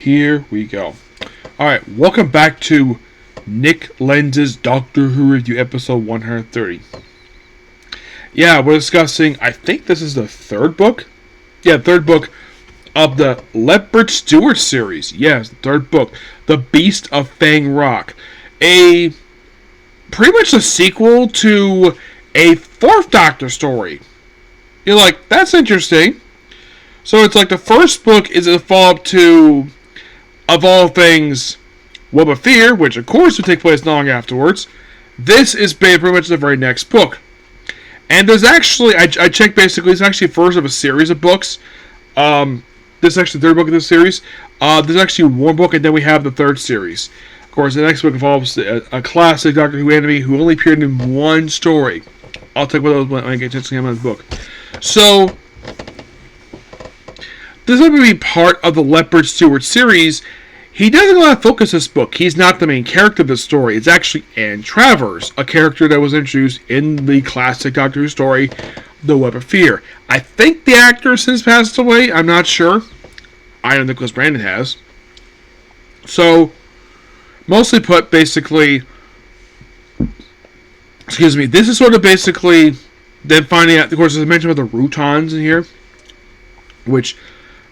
Here we go. Alright, welcome back to Nick Lenz's Doctor Who Review episode 130. Yeah, we're discussing, I think this is the third book? Yeah, third book of the Lethbridge-Stewart series. Yes, the third book. The Beast of Fang Rock. Pretty much a sequel to a fourth Doctor story. You're like, that's interesting. So it's like the first book is a follow-up to, of all things, Web of Fear, which of course would take place long afterwards. This is pretty much the very next book. And there's actually, I checked basically, it's actually the first of a series of books. This is actually the third book of this series. There's actually one book and then we have the third series. Of course, the next book involves a classic Doctor Who enemy who only appeared in one story. I'll talk about those when I get a chance to get on the book. So, this is going to be part of the Lethbridge-Stewart series. He doesn't want to focus this book. He's not the main character of the story. It's actually Anne Travers, a character that was introduced in the classic Doctor Who story, The Web of Fear. I think the actor has since passed away. I'm not sure. I know Nicholas Brandon has. So, mostly put, basically, this is sort of basically then finding out, of course, as I mentioned about the Routons in here, which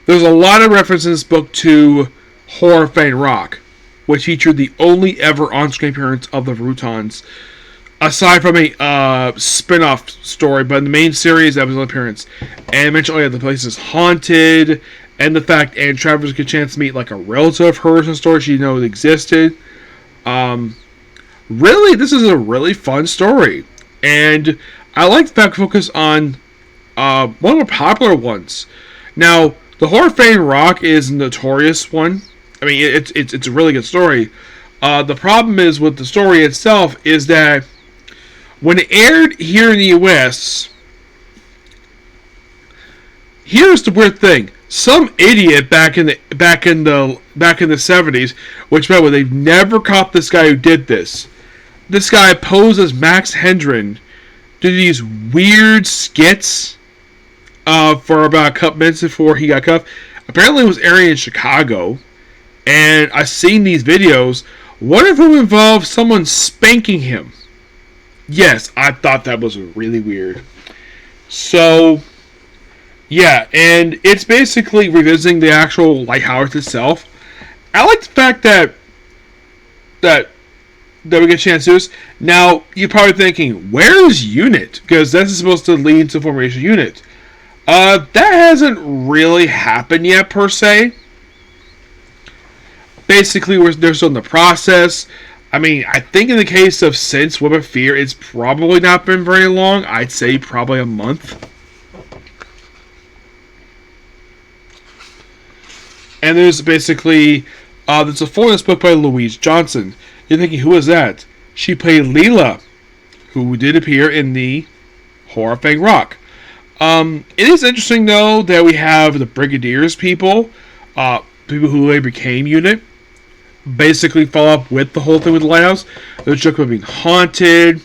there's a lot of references in this book to Horror Fang Rock, which featured the only ever on-screen appearance of the Routons, aside from a spin-off story, but in the main series, that was an appearance. And mentioned, the place is haunted, and the fact Anne Travers get a chance to meet like a relative of hers in the story she didn't know existed. Really, this is a really fun story, and I like the fact focus on one of the popular ones. Now, the Horror Fang Rock is a notorious one. I mean, it's a really good story. The problem is with the story itself is that when it aired here in the U.S., here's the weird thing: some idiot back in the 70s, which by the way, they've never caught this guy who did this. This guy posed as Max Hendren, did these weird skits for about a couple minutes before he got cuffed. Apparently, it was airing in Chicago. And I've seen these videos. One of them involved someone spanking him. Yes, I thought that was really weird. So, yeah, and it's basically revisiting the actual lighthouse itself. I like the fact that we get a chance to do this. Now, you're probably thinking, where is Unit? Because this is supposed to lead to Formation Unit. That hasn't really happened yet, per se. Basically, they're still in the process. I mean, I think in the case of since Web of Fear, it's probably not been very long. I'd say probably a month. And there's basically, there's a full this book by Louise Johnson. You're thinking, who is that? She played Leela, who did appear in the Horror Fang Rock. It is interesting, though, that we have the Brigadiers people who later became Unit, basically follow up with the whole thing with the lighthouse. The joke about being haunted,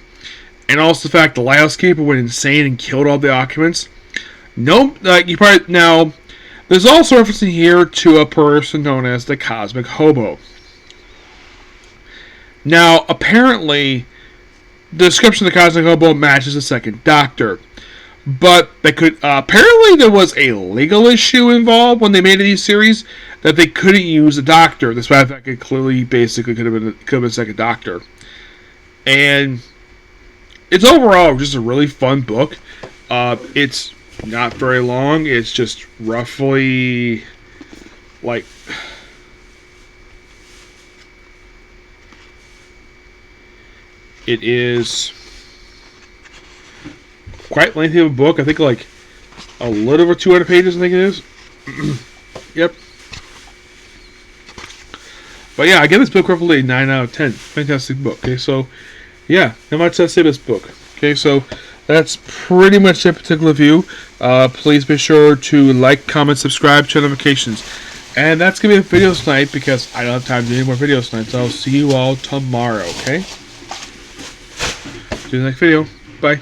and also the fact the lighthouse keeper went insane and killed all the occupants. Nope, now, there's also referencing here to a person known as the Cosmic Hobo. Now, apparently, the description of the Cosmic Hobo matches the second Doctor. But they could apparently there was a legal issue involved when they made these series that they couldn't use a Doctor, despite the fact it clearly basically could have been a second Doctor. And it's overall just a really fun book. It's not very long. It's just roughly like it is quite lengthy of a book. I think like a little over 200 pages, I think it is. Yep. But yeah, I give this book roughly a 9 out of 10. Fantastic book. Okay, so yeah, not much to say about this book. Okay, so that's pretty much that particular review. Please be sure to like, comment, subscribe, turn notifications. And that's going to be the video tonight because I don't have time to do any more videos tonight. So I'll see you all tomorrow, okay? See you in the next video. Bye.